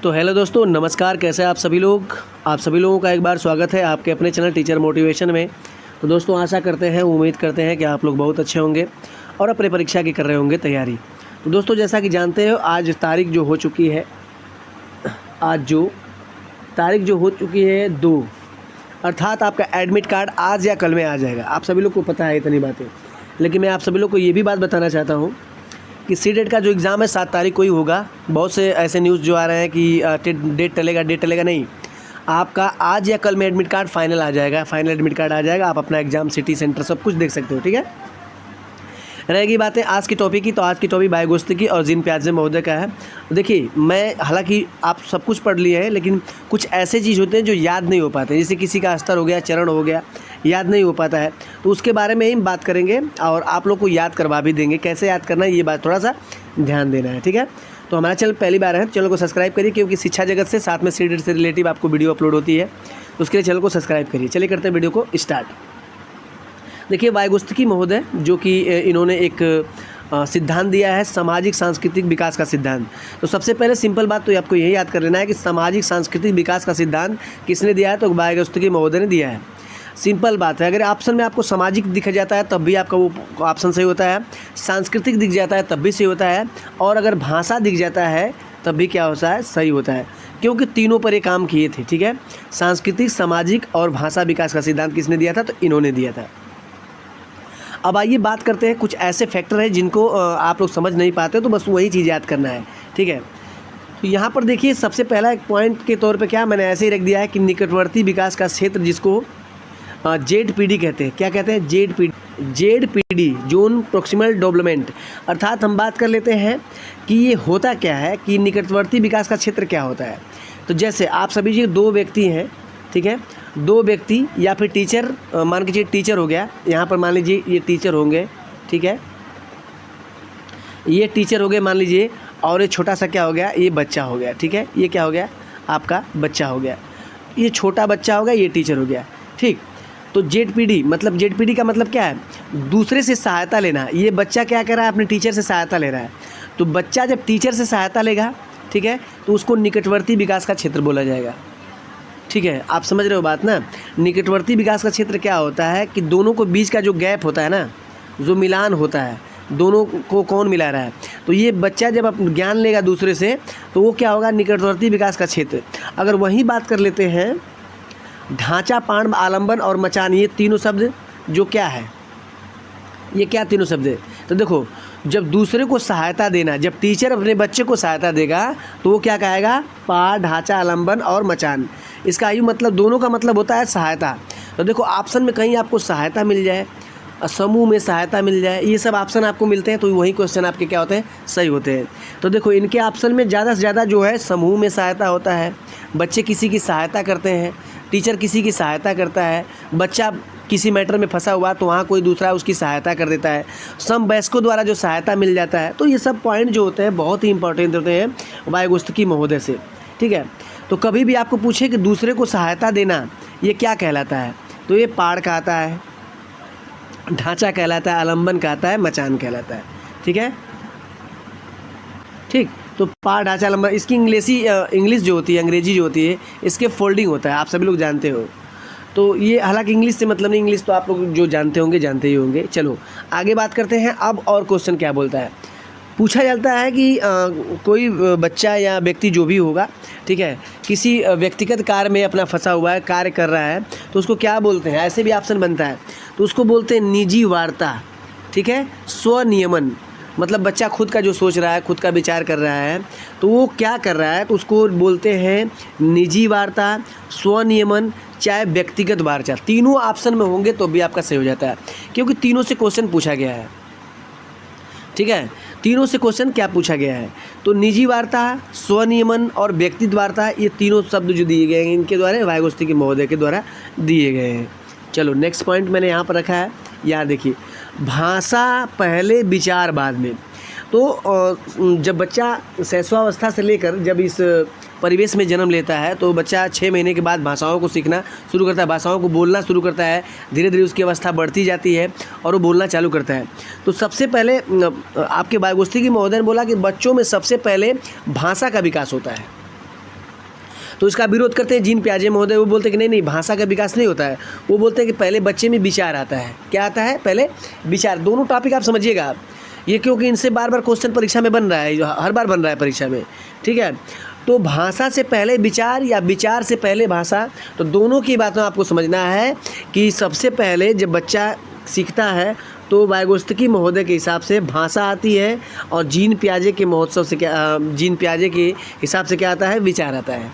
तो हेलो दोस्तों, नमस्कार। कैसे हैं आप सभी लोग? आप सभी लोगों का एक बार स्वागत है आपके अपने चैनल टीचर मोटिवेशन में। तो दोस्तों, आशा करते हैं, उम्मीद करते हैं कि आप लोग बहुत अच्छे होंगे और अपने परीक्षा की कर रहे होंगे तैयारी। तो दोस्तों, जैसा कि जानते हो, आज तारीख जो हो चुकी है, तारीख जो हो चुकी है 2, अर्थात आपका एडमिट कार्ड आज या कल में आ जाएगा। आप सभी लोग को पता है इतनी बातें, लेकिन मैं आप सभी लोग को ये भी बात बताना चाहता हूँ कि सीटेट का जो एग्ज़ाम है 7 तारीख को ही होगा। बहुत से ऐसे न्यूज़ जो आ रहे हैं कि डेट टलेगा नहीं। आपका आज या कल में एडमिट कार्ड फाइनल आ जाएगा, फाइनल एडमिट कार्ड आ जाएगा। आप अपना एग्ज़ाम, सिटी, सेंटर सब कुछ देख सकते हो। ठीक है, रहेगी बातें आज की टॉपिक की। तो आज की टॉपिक वायुगुस्तिकी और जिन प्याजे महोदय का है। देखिए, मैं हालांकि आप सब कुछ पढ़ लिए हैं, लेकिन कुछ ऐसे चीज़ होते हैं जो याद नहीं हो पाते, जैसे किसी का अस्तर हो गया, चरण हो गया, याद नहीं हो पाता है। तो उसके बारे में ही बात करेंगे और आप लोग को याद करवा भी देंगे। कैसे याद करना है, ये बात थोड़ा सा ध्यान देना है। ठीक है, तो हमारा चैनल पहली बार है, चैनल को सब्सक्राइब करिए, क्योंकि शिक्षा जगत से साथ में सीटेट से रिलेटिव आपको वीडियो अपलोड होती है। तो उसके लिए चैनल को सब्सक्राइब करिए। चलिए करते हैं वीडियो को स्टार्ट। देखिए, वायुगुस्तिकी महोदय जो कि इन्होंने एक सिद्धांत दिया है, सामाजिक सांस्कृतिक विकास का सिद्धांत। तो सबसे पहले सिंपल बात तो आपको यही याद कर लेना है कि सामाजिक सांस्कृतिक विकास का सिद्धांत किसने दिया है, तो वायुगुस्तिकी महोदय ने दिया है। सिंपल बात है। अगर ऑप्शन में आपको सामाजिक दिख जाता है तब भी आपका वो ऑप्शन सही होता है, सांस्कृतिक दिख जाता है तब भी सही होता है, और अगर भाषा दिख जाता है तब भी क्या होता है, सही होता है, क्योंकि तीनों पर ये काम किए थे। ठीक है, सांस्कृतिक, सामाजिक और भाषा विकास का सिद्धांत किसने दिया था, तो इन्होंने दिया था। अब आइए बात करते हैं, कुछ ऐसे फैक्टर हैं जिनको आप लोग समझ नहीं पाते, तो बस वही चीज़ याद करना है। ठीक है, तो यहाँ पर देखिए, सबसे पहला एक पॉइंट के तौर पे क्या मैंने ऐसे ही रख दिया है कि निकटवर्ती विकास का क्षेत्र, जिसको ZPD कहते हैं। क्या कहते हैं? ZPD, zone proximal development. अर्थात हम बात कर लेते हैं कि ये होता क्या है, कि निकटवर्ती विकास का क्षेत्र क्या होता है। तो जैसे आप सभी जी 2 व्यक्ति हैं, ठीक है, 2 व्यक्ति या फिर टीचर, मान लीजिए टीचर हो गया, यहाँ पर मान लीजिए ये टीचर होंगे, ठीक है, ये टीचर हो गए मान लीजिए, और ये छोटा सा क्या हो गया, ये बच्चा हो गया। ठीक है, ये क्या हो गया, आपका बच्चा हो गया, ये छोटा बच्चा हो गया, ये टीचर हो गया। ठीक, तो ZPD मतलब, ZPD का मतलब क्या है, दूसरे से सहायता लेना। ये बच्चा क्या कर रहा है, अपने टीचर से सहायता ले रहा है। तो बच्चा जब टीचर से सहायता लेगा, ठीक है, तो उसको निकटवर्ती विकास का क्षेत्र बोला जाएगा। ठीक है, आप समझ रहे हो बात ना। निकटवर्ती विकास का क्षेत्र क्या होता है कि दोनों को बीच का जो गैप होता है ना, जो मिलान होता है, दोनों को कौन मिला रहा है। तो ये बच्चा जब अपना ज्ञान लेगा दूसरे से, तो वो क्या होगा, निकटवर्ती विकास का क्षेत्र। अगर वहीं बात कर लेते हैं, ढांचा, पाण, आलंबन और मचान, ये तीनों शब्द जो क्या है, ये क्या तीनों शब्द है। तो देखो, जब दूसरे को सहायता देना, जब टीचर अपने बच्चे को सहायता देगा, तो वो क्या कहेगा, पाठ, ढांचा, आलंबन और मचान। इसका यही मतलब, दोनों का मतलब होता है सहायता। तो देखो, ऑप्शन में कहीं आपको सहायता मिल जाए, समूह में सहायता मिल जाए, ये सब ऑप्शन आपको मिलते हैं, तो वही क्वेश्चन आपके क्या होते हैं, सही होते हैं। तो देखो, इनके ऑप्शन में ज़्यादा से ज़्यादा जो है समूह में सहायता होता है, बच्चे किसी की सहायता करते हैं, टीचर किसी की सहायता करता है, बच्चा किसी मैटर में फंसा हुआ तो वहाँ कोई दूसरा उसकी सहायता कर देता है, समवयस्कों द्वारा जो सहायता मिल जाता है। तो ये सब पॉइंट जो होते हैं बहुत ही इंपॉर्टेंट होते हैं वायुगुस्तिकी महोदय से। ठीक है, तो कभी भी आपको पूछे कि दूसरे को सहायता देना ये क्या कहलाता है, तो ये पाड़ कहता है, ढांचा कहलाता है, आलंबन कहता है, मचान कहलाता है। ठीक है, ठीक, तो पाड़, ढांचा, आलंबन, इसकी इंग्लिश जो होती है, अंग्रेजी जो होती है, इसके फोल्डिंग होता है, आप सभी लोग जानते हो। तो ये हालांकि इंग्लिश से मतलब नहीं, इंग्लिश तो आप लोग जो जानते होंगे जानते ही होंगे। चलो आगे बात करते हैं। अब और क्वेश्चन क्या बोलता है, पूछा जाता है कि कोई बच्चा या व्यक्ति जो भी होगा, ठीक है, किसी व्यक्तिगत कार्य में अपना फंसा हुआ है, कार्य कर रहा है, तो उसको क्या बोलते हैं, ऐसे भी ऑप्शन बनता है, तो उसको बोलते हैं निजी वार्ता। ठीक है, स्वनियमन, मतलब बच्चा खुद का जो सोच रहा है, खुद का विचार कर रहा है, तो वो क्या कर रहा है, तो उसको बोलते हैं निजी वार्ता, स्वनियमन, चाहे व्यक्तिगत वार्ता। तीनों ऑप्शन में होंगे तो भी आपका सही हो जाता है, क्योंकि तीनों से क्वेश्चन पूछा गया है। ठीक है, तीनों से क्वेश्चन क्या पूछा गया है, तो निजी वार्ता, स्वनियमन और व्यक्तिगत वार्ता, ये तीनों शब्द जो दिए गए हैं इनके द्वारा, वायुगुस्तिकी महोदय के द्वारा दिए गए हैं। चलो नेक्स्ट पॉइंट मैंने यहाँ पर रखा है, यहाँ देखिए, भाषा पहले विचार बाद में। तो जब बच्चा शैशवावस्था से लेकर जब इस परिवेश में जन्म लेता है, तो बच्चा 6 महीने के बाद भाषाओं को सीखना शुरू करता है, भाषाओं को बोलना शुरू करता है, धीरे धीरे उसकी अवस्था बढ़ती जाती है और वो बोलना चालू करता है। तो सबसे पहले आपके वायुगुस्तिकी महोदय ने बोला कि बच्चों में सबसे पहले भाषा का विकास होता है। तो इसका विरोध करते हैं जीन पियाजे महोदय। वो बोलते हैं कि नहीं नहीं, भाषा का विकास नहीं होता है। वो बोलते हैं कि पहले बच्चे में विचार आता है। क्या आता है? पहले विचार। दोनों टॉपिक आप समझिएगा आप, ये क्योंकि इनसे बार बार क्वेश्चन परीक्षा में बन रहा है, हर बार बन रहा है परीक्षा में, ठीक है। तो भाषा से पहले विचार या विचार से पहले भाषा, तो दोनों की बातों आपको समझना है कि सबसे पहले जब बच्चा सीखता है तो वाइगोत्स्की महोदय के हिसाब से भाषा आती है, और जीन पियाजे के महोत्सव से क्या, जीन पियाजे के हिसाब से क्या आता है? विचार आता है।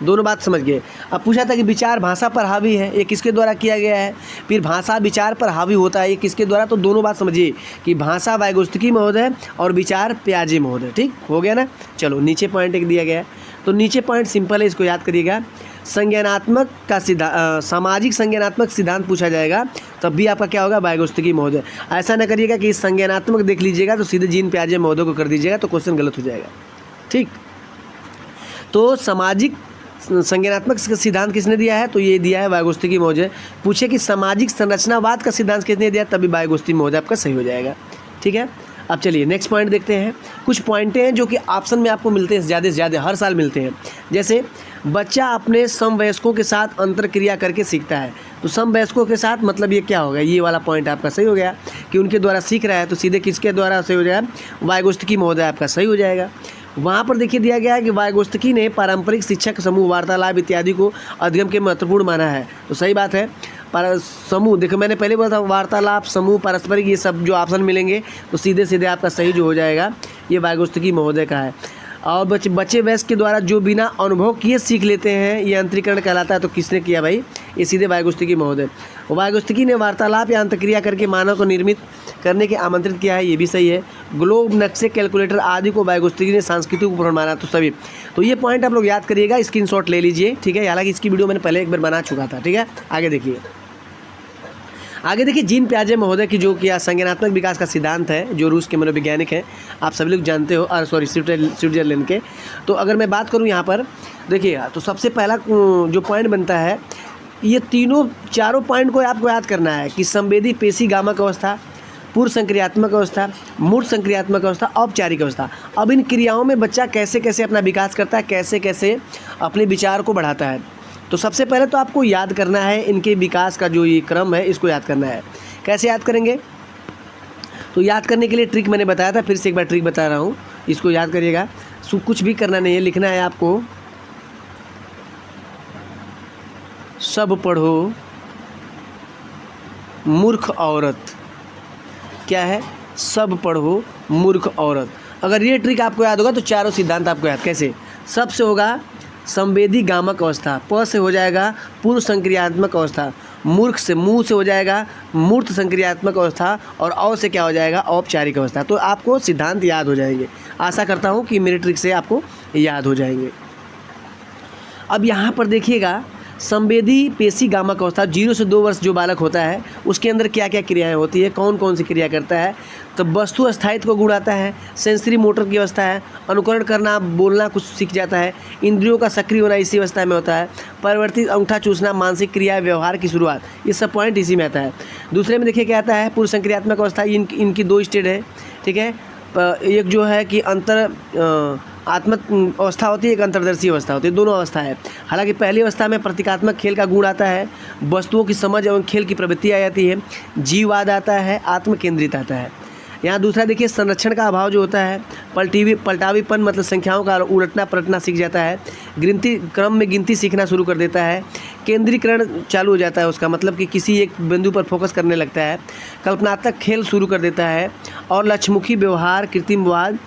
दोनों बात समझ गए। अब पूछा था कि विचार भाषा पर हावी है, ये किसके द्वारा किया गया है? फिर भाषा विचार पर हावी होता है, ये किसके द्वारा? तो दोनों बात समझिए कि भाषा वाइगोत्स्की महोदय और विचार पियाजे महोदय। ठीक हो गया ना? चलो नीचे पॉइंट एक दिया गया है, तो नीचे पॉइंट सिंपल है, इसको याद करिएगा। संज्ञानात्मक का सामाजिक संज्ञानात्मक सिद्धांत पूछा जाएगा, तब भी आपका क्या होगा? वाइगोत्स्की महोदय। ऐसा न करिएगा कि संज्ञानात्मक देख लीजिएगा तो सीधे जीन पियाजे महोदय को कर दीजिएगा, तो क्वेश्चन गलत हो जाएगा। ठीक, तो सामाजिक संज्ञानात्मक सिद्धांत किसने दिया है? तो ये दिया है वाइगोत्स्की महोदय। पूछे कि सामाजिक संरचनावाद का सिद्धांत किसने दिया? तभी वाइगोत्स्की महोदय आपका सही हो जाएगा। ठीक है, अब चलिए नेक्स्ट पॉइंट देखते हैं। कुछ पॉइंटें हैं जो कि ऑप्शन में आपको मिलते हैं, ज़्यादा से ज़्यादा हर साल मिलते हैं। जैसे बच्चा अपने समवयस्कों के साथ अंतरक्रिया करके सीखता है, तो समवयस्कों के साथ मतलब ये क्या होगा? ये वाला पॉइंट आपका सही हो गया कि उनके द्वारा सीख रहा है, तो सीधे किसके द्वारा सही हो जाएगा? वाइगोत्स्की महोदय आपका सही हो जाएगा। वहाँ पर देखिए दिया गया है कि वाइगोत्स्की ने पारंपरिक शिक्षक समूह, वार्तालाप इत्यादि को अध्ययन के महत्वपूर्ण माना है, तो सही बात है। पर समूह, देखो मैंने पहले बोला था वार्तालाप, समूह, पारस्परिक, ये सब जो ऑप्शन मिलेंगे तो सीधे सीधे आपका सही जो हो जाएगा ये वाइगोत्स्की महोदय का है। और बच्चे वयस्क के द्वारा जो बिना अनुभव किए सीख लेते हैं, ये अंतरीकरण कहलाता है, तो किसने किया भाई? ये सीधे वाइगोत्स्की महोदय। वाइगोत्स्की ने वार्तालाप या अंतक्रिया करके मानव को निर्मित करने के आमंत्रित किया है, ये भी सही है। ग्लोब, नक्शे, कैलकुलेटर आदि को वाइगोत्स्की ने सांस्कृतिक उपकरण माना, तो सभी। तो ये पॉइंट आप लोग याद करिएगा, स्क्रीनशॉट ले लीजिए। ठीक है, हालांकि इसकी वीडियो मैंने पहले एक बार बना चुका था। ठीक है, आगे देखिए। आगे देखिए जीन पियाजे महोदय की जो कि संज्ञानात्मक विकास का सिद्धांत है, जो रूस के मनोवैज्ञानिक हैं, आप सभी लोग जानते हो, सॉरी स्विट्जरलैंड के। तो अगर मैं बात करूं यहाँ पर देखिएगा, तो सबसे पहला जो पॉइंट बनता है, ये चारों पॉइंट को आपको याद करना है कि संवेदी पेशी गामक अवस्था, पूर्व संक्रियात्मक अवस्था, मूर्त संक्रियात्मक अवस्था, औपचारिक अवस्था। अब इन क्रियाओं में बच्चा कैसे कैसे अपना विकास करता है, कैसे कैसे अपने विचार को बढ़ाता है। तो सबसे पहले तो आपको याद करना है इनके विकास का जो ये क्रम है, इसको याद करना है। कैसे याद करेंगे? तो याद करने के लिए ट्रिक मैंने बताया था, फिर से एक बार ट्रिक बता रहा हूँ, इसको याद करिएगा। कुछ भी करना नहीं है, लिखना है आपको, सब पढ़ो मूर्ख औरत। क्या है? सब पढ़ो मूर्ख औरत। अगर ये ट्रिक आपको याद होगा तो चारों सिद्धांत आपको याद। कैसे? सब से होगा संवेदी गामक अवस्था, प से हो जाएगा पूर्व संक्रियात्मक अवस्था, मूर्ख से, मुंह से हो जाएगा मूर्त संक्रियात्मक अवस्था, और औ से क्या हो जाएगा? औपचारिक अवस्था। तो आपको सिद्धांत याद हो जाएंगे। आशा करता हूँ कि मेरे ट्रिक से आपको याद हो जाएंगे। अब यहाँ पर देखिएगा, संवेदी पेशी गामक अवस्था, 0 से 2 वर्ष जो बालक होता है उसके अंदर क्या क्या क्रियाएं होती है, कौन कौन सी क्रिया करता है? तो वस्तु स्थायित्व को गुण आता है, सेंसरी मोटर की अवस्था है, अनुकरण करना, बोलना कुछ सीख जाता है, इंद्रियों का सक्रिय होना इसी अवस्था में होता है, परिवर्तित अंगूठा चूसना, मानसिक क्रिया, व्यवहार की शुरुआत, ये सब पॉइंट इसी में आता है। दूसरे में देखिए क्या आता है? पूर्व संक्रियात्मक अवस्था। इनकी 2 स्टेज है। ठीक है, एक जो है कि आत्मक अवस्था होती है, एक अंतर्दर्शी अवस्था होती है, दोनों अवस्था है। हालांकि पहली अवस्था में प्रतीकात्मक खेल का गुण आता है, वस्तुओं की समझ एवं खेल की प्रवृत्ति आ जाती है, जीववाद आता है, आत्म केंद्रित आता है। यहाँ दूसरा देखिए संरक्षण का अभाव जो होता है, पलटावीपन मतलब संख्याओं का उलटना पलटना सीख जाता है, गिनती क्रम में गिनती सीखना शुरू कर देता है, केंद्रीकरण चालू हो जाता है उसका, मतलब कि किसी एक बिंदु पर फोकस करने लगता है, कल्पनात्मक खेल शुरू कर देता है, और लक्ष्यमुखी व्यवहार, कृत्रिमवाद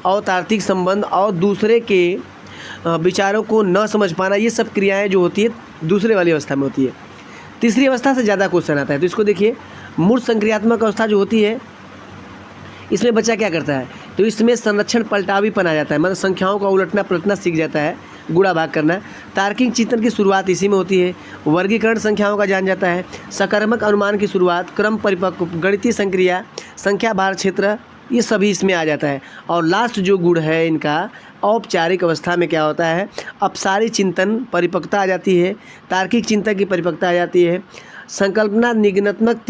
और तार्किक संबंध और दूसरे के विचारों को न समझ पाना, ये सब क्रियाएं जो होती है दूसरे वाली अवस्था में होती है। तीसरी अवस्था से ज़्यादा क्वेश्चन आता है, तो इसको देखिए, मूर्त संक्रियात्मक अवस्था जो होती है, इसमें बच्चा क्या करता है? तो इसमें संरक्षण पलटावीपन आ जाता है, मतलब संख्याओं का उलटना पलटना सीख जाता है, गुणा भाग करना। तार्किक चिंतन की शुरुआत इसी में होती है, वर्गीकरण संख्याओं का जान जाता है, सकारात्मक अनुमान की शुरुआत, क्रम परिपक्व, गणितीय संक्रिया, संख्या भार क्षेत्र, ये सभी इसमें आ जाता है। और लास्ट जो गुण है इनका, औपचारिक अवस्था में क्या होता है? अपसारी चिंतन परिपक्वता आ जाती है, तार्किक चिंतन की परिपक्वता आ जाती है, संकल्पना निगमनात्मक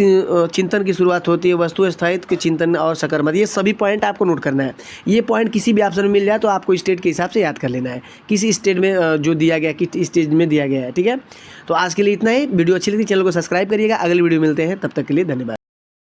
चिंतन की शुरुआत होती है, वस्तु स्थायित्व के चिंतन और सकर्मक, ये सभी पॉइंट आपको नोट करना है। ये पॉइंट किसी भी ऑप्शन में मिल जाए तो आपको स्टेट के हिसाब से याद कर लेना है, किसी स्टेट में जो दिया गया, किस स्टेज में दिया गया है। ठीक है, तो आज के लिए इतना ही। वीडियो अच्छी लगी चैनल को सब्सक्राइब करिएगा। अगली वीडियो मिलते हैं, तब तक के लिए धन्यवाद।